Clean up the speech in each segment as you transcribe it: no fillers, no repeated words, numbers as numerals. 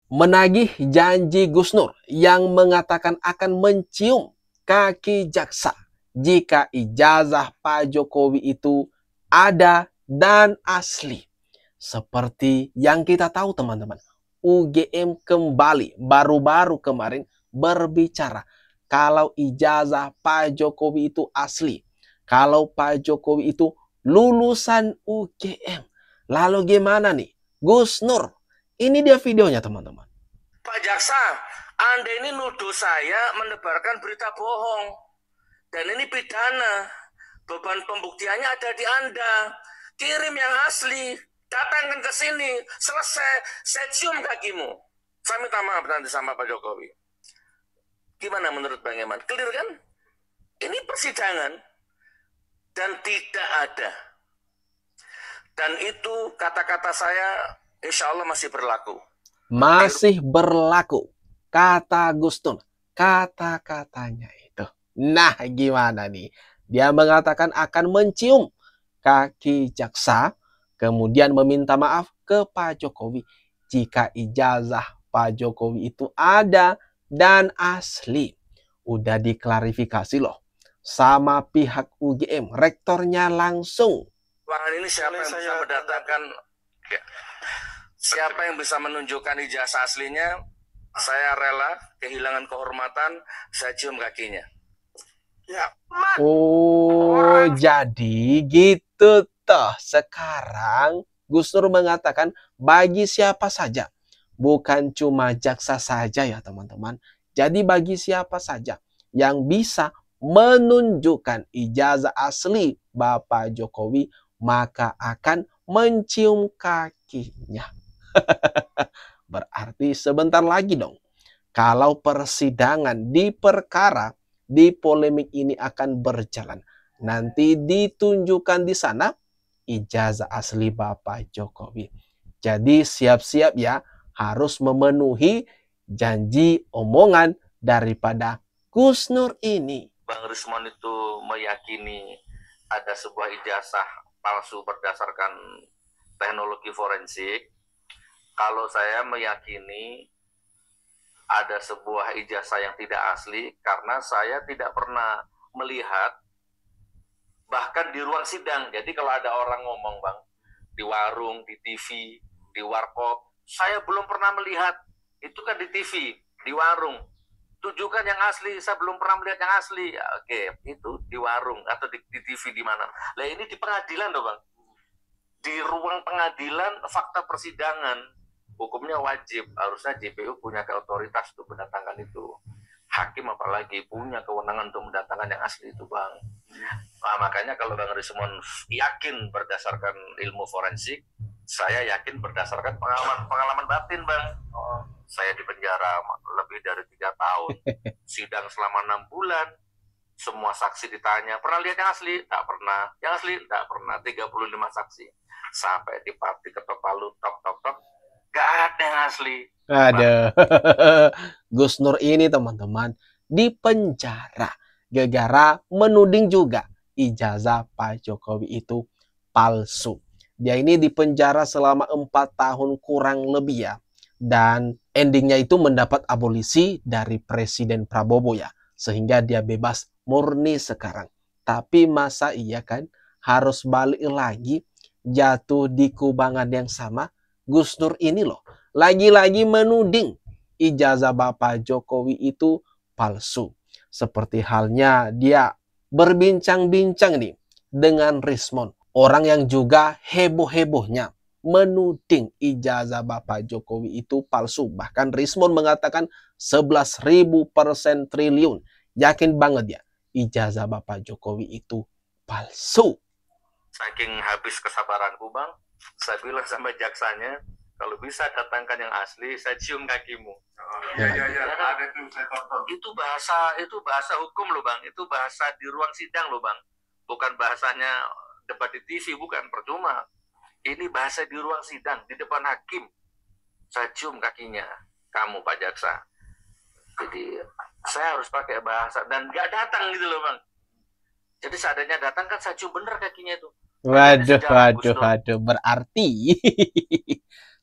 menagih janji Gus Nur yang mengatakan akan mencium kaki jaksa jika ijazah Pak Jokowi itu ada dan asli. Seperti yang kita tahu teman-teman, UGM kembali baru-baru kemarin berbicara kalau ijazah Pak Jokowi itu asli. Kalau Pak Jokowi itu lulusan UGM. Lalu gimana nih? Gus Nur, ini dia videonya teman-teman. Pak Jaksa, Anda ini nuduh saya menebarkan berita bohong. Dan ini pidana. Beban pembuktiannya ada di Anda. Kirim yang asli. Datangkan ke sini. Selesai. Saya cium kakimu. Saya minta maaf nanti sama Pak Jokowi. Gimana menurut Bang Eman? Clear kan? Ini persidangan. Dan tidak ada. Dan itu kata-kata saya insya Allah masih berlaku. Masih berlaku. Kata Gus Nur. Kata-katanya itu. Nah gimana nih? Dia mengatakan akan mencium kaki jaksa. Kemudian meminta maaf ke Pak Jokowi. Jika ijazah Pak Jokowi itu ada dan asli. Udah diklarifikasi loh. Sama pihak UGM. Rektornya langsung. Ruangan ini siapa yang bisa mendatangkan, siapa yang bisa menunjukkan ijazah aslinya, saya rela kehilangan kehormatan, saya cium kakinya. Ya. Oh, jadi gitu toh. Sekarang Gus Nur mengatakan bagi siapa saja. Bukan cuma jaksa saja ya teman-teman. Jadi bagi siapa saja yang bisa menunjukkan ijazah asli Bapak Jokowi, maka akan mencium kakinya. Berarti sebentar lagi dong. Kalau persidangan di perkara, di polemik ini akan berjalan. Nanti ditunjukkan di sana ijazah asli Bapak Jokowi. Jadi siap-siap ya, harus memenuhi janji omongan daripada Gus Nur ini. Bang Rismon itu meyakini ada sebuah ijazah palsu berdasarkan teknologi forensik. Kalau saya meyakini ada sebuah ijazah yang tidak asli karena saya tidak pernah melihat bahkan di ruang sidang. Jadi kalau ada orang ngomong Bang di warung, di TV, di warkop, saya belum pernah melihat. Itu kan di TV, di warung. Tunjukkan yang asli, saya belum pernah melihat yang asli. Ya, oke, itu di warung atau di TV di mana. Lah ini di pengadilan loh Bang. Di ruang pengadilan fakta persidangan. Hukumnya wajib, harusnya JPU punya otoritas untuk mendatangkan itu. Hakim apalagi punya kewenangan untuk mendatangkan yang asli itu Bang. Nah, makanya kalau Bang Rismon yakin berdasarkan ilmu forensik, saya yakin berdasarkan pengalaman batin Bang. Saya di penjara lebih dari 3 tahun, sidang selama 6 bulan, semua saksi ditanya, pernah lihat yang asli? Tak pernah. Yang asli? Tak pernah. 35 saksi. Sampai di parti ketok palu, tok, gak ada yang asli. Ada. Gus Nur ini teman-teman di penjara gara-gara menuding juga ijazah Pak Jokowi itu palsu. Dia ini di penjara selama 4 tahun kurang lebih ya. Dan endingnya itu mendapat abolisi dari Presiden Prabowo ya. Sehingga dia bebas murni sekarang. Tapi masa iya kan harus balik lagi jatuh di kubangan yang sama. Gus Nur ini loh lagi-lagi menuding ijazah Bapak Jokowi itu palsu. Seperti halnya dia berbincang-bincang nih dengan Rismon. Orang yang juga heboh-hebohnya menuding ijazah Bapak Jokowi itu palsu. Bahkan Rismon mengatakan 11.000% triliun. Yakin banget ya ijazah Bapak Jokowi itu palsu. Saking habis kesabaranku Bang, saya bilang sama jaksanya, kalau bisa datangkan yang asli, saya cium kakimu. Ada tuh saya tonton. Itu bahasa hukum loh Bang, itu bahasa di ruang sidang loh Bang. Bukan bahasanya debat di TV, bukan, percuma. Ini bahasa di ruang sidang, di depan hakim. Saya cium kakinya, kamu Pak Jaksa. Jadi saya harus pakai bahasa dan nggak datang gitu loh Bang. Jadi seadanya datang kan saya cium bener kakinya itu. Waduh. Berarti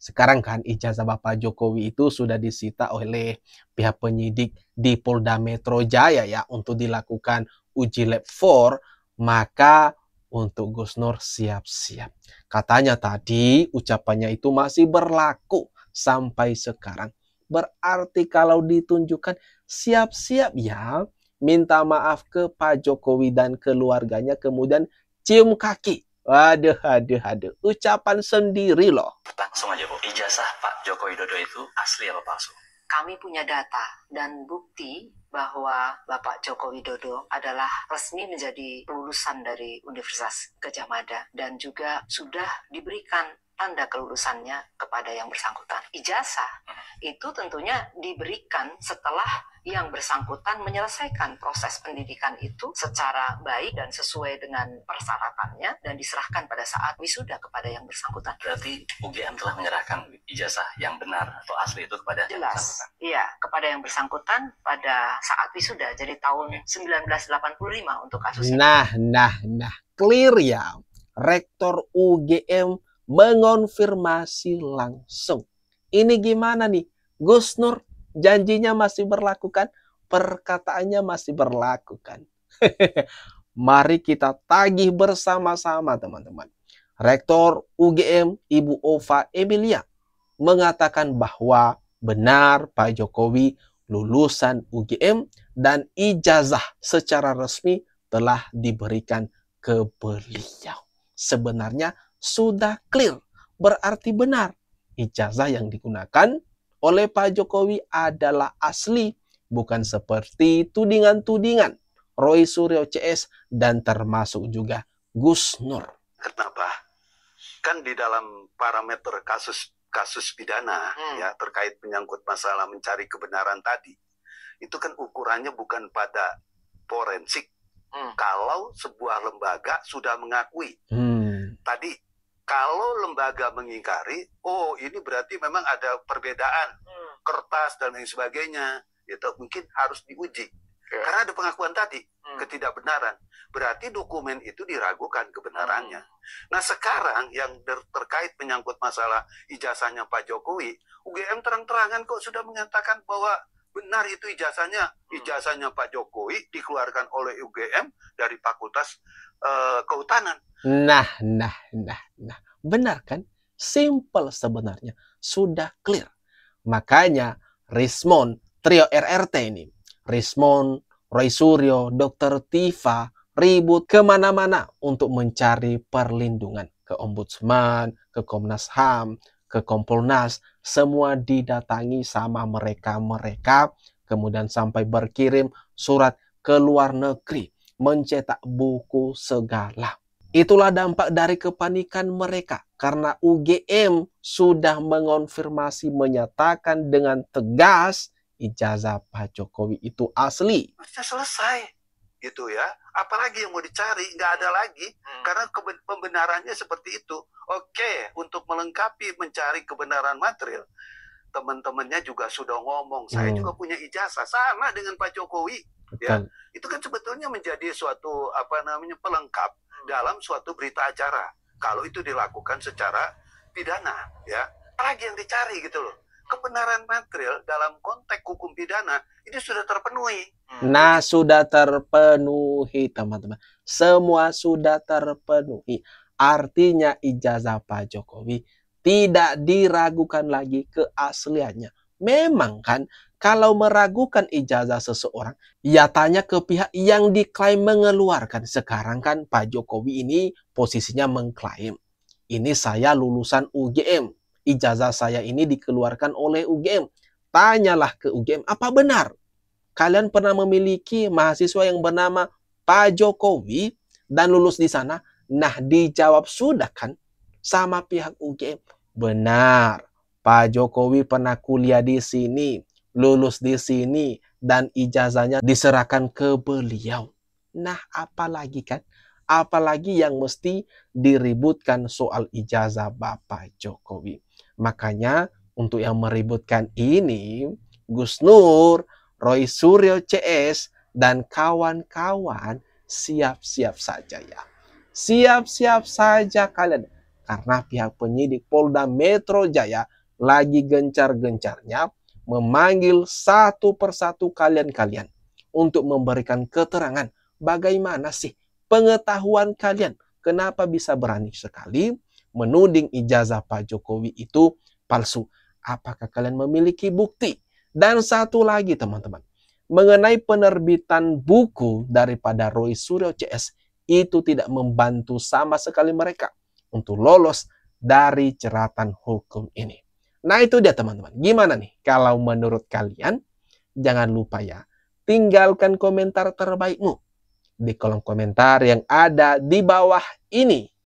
Sekarang kan ijazah Bapak Jokowi itu sudah disita oleh pihak penyidik di Polda Metro Jaya ya untuk dilakukan uji lab 4, maka untuk Gus Nur siap-siap. Katanya tadi ucapannya itu masih berlaku sampai sekarang. Berarti kalau ditunjukkan siap-siap ya minta maaf ke Pak Jokowi dan keluarganya kemudian cium kaki. Waduh, aduh, aduh. Ucapan sendiri loh. Langsung aja Bu, ijazah Pak Joko Widodo itu asli apa palsu? Kami punya data dan bukti bahwa Bapak Joko Widodo adalah resmi menjadi lulusan dari Universitas Gadjah Mada dan juga sudah diberikan tanda kelulusannya kepada yang bersangkutan. Ijazah itu tentunya diberikan setelah yang bersangkutan menyelesaikan proses pendidikan itu secara baik dan sesuai dengan persyaratannya dan diserahkan pada saat wisuda kepada yang bersangkutan. Berarti UGM telah menyerahkan ijazah yang benar atau asli itu kepada yang Jelas, bersangkutan. iya, kepada yang bersangkutan pada saat wisuda, jadi tahun 1985 untuk kasus ini. Nah, clear ya. Rektor UGM mengonfirmasi langsung. Ini gimana nih? Gus Nur janjinya masih berlaku kan? Perkataannya masih berlaku kan? Mari kita tagih bersama-sama teman-teman. Rektor UGM Ibu Ova Emilia mengatakan bahwa benar Pak Jokowi lulusan UGM dan ijazah secara resmi telah diberikan ke beliau. Sebenarnya sudah clear, berarti benar. Ijazah yang digunakan oleh Pak Jokowi adalah asli, bukan seperti tudingan-tudingan Roy Suryo CS dan termasuk juga Gus Nur. Kenapa? Kan di dalam parameter kasus pidana ya terkait menyangkut masalah mencari kebenaran tadi, itu kan ukurannya bukan pada forensik. Kalau sebuah lembaga sudah mengakui tadi, kalau lembaga mengingkari, oh ini berarti memang ada perbedaan kertas dan lain sebagainya, itu mungkin harus diuji karena ada pengakuan tadi ketidakbenaran, berarti dokumen itu diragukan kebenarannya. Nah sekarang yang terkait menyangkut masalah ijazahnya Pak Jokowi, UGM terang-terangan kok sudah menyatakan bahwa benar itu ijazahnya Pak Jokowi dikeluarkan oleh UGM dari Fakultas Kehutanan. Nah, benar kan? Simple sebenarnya, sudah clear. Makanya Rismon, trio RRT ini, Rismon, Roy Suryo, Dr. Tifa, ribut kemana-mana untuk mencari perlindungan ke Ombudsman, ke Komnas HAM, ke Kompolnas, semua didatangi sama mereka, kemudian sampai berkirim surat ke luar negeri, mencetak buku segala. Itulah dampak dari kepanikan mereka, karena UGM sudah mengonfirmasi, menyatakan dengan tegas ijazah Pak Jokowi itu asli. Sudah selesai, gitu ya. Apalagi yang mau dicari, nggak ada lagi, karena pembenarannya seperti itu. Oke, untuk melengkapi mencari kebenaran material, teman-temannya juga sudah ngomong, saya juga punya ijazah sama dengan Pak Jokowi. Ya, itu kan sebetulnya menjadi suatu pelengkap dalam suatu berita acara. Kalau itu dilakukan secara pidana, ya, apalagi yang dicari gitu loh. Kebenaran material dalam konteks hukum pidana ini sudah terpenuhi. Nah, sudah terpenuhi teman-teman. Semua sudah terpenuhi. Artinya ijazah Pak Jokowi tidak diragukan lagi keasliannya. Memang kan kalau meragukan ijazah seseorang, ya tanya ke pihak yang diklaim mengeluarkan. Sekarang kan Pak Jokowi ini posisinya mengklaim, ini saya lulusan UGM. Ijazah saya ini dikeluarkan oleh UGM. Tanyalah ke UGM, apa benar kalian pernah memiliki mahasiswa yang bernama Pak Jokowi dan lulus di sana? Nah, dijawab sudah kan sama pihak UGM. Benar, Pak Jokowi pernah kuliah di sini, lulus di sini, dan ijazahnya diserahkan ke beliau. Nah, apalagi kan? Apalagi yang mesti diributkan soal ijazah Bapak Jokowi. Makanya untuk yang meributkan ini, Gus Nur, Roy Suryo CS, dan kawan-kawan siap-siap saja ya. Siap-siap saja kalian. Karena pihak penyidik Polda Metro Jaya lagi gencar-gencarnya memanggil satu persatu kalian-kalian untuk memberikan keterangan bagaimana sih pengetahuan kalian. Kenapa bisa berani sekali menuding ijazah Pak Jokowi itu palsu? Apakah kalian memiliki bukti? Dan satu lagi teman-teman, mengenai penerbitan buku daripada Roy Suryo CS, itu tidak membantu sama sekali mereka untuk lolos dari jeratan hukum ini. Nah itu dia teman-teman. Gimana nih kalau menurut kalian? Jangan lupa ya, tinggalkan komentar terbaikmu di kolom komentar yang ada di bawah ini.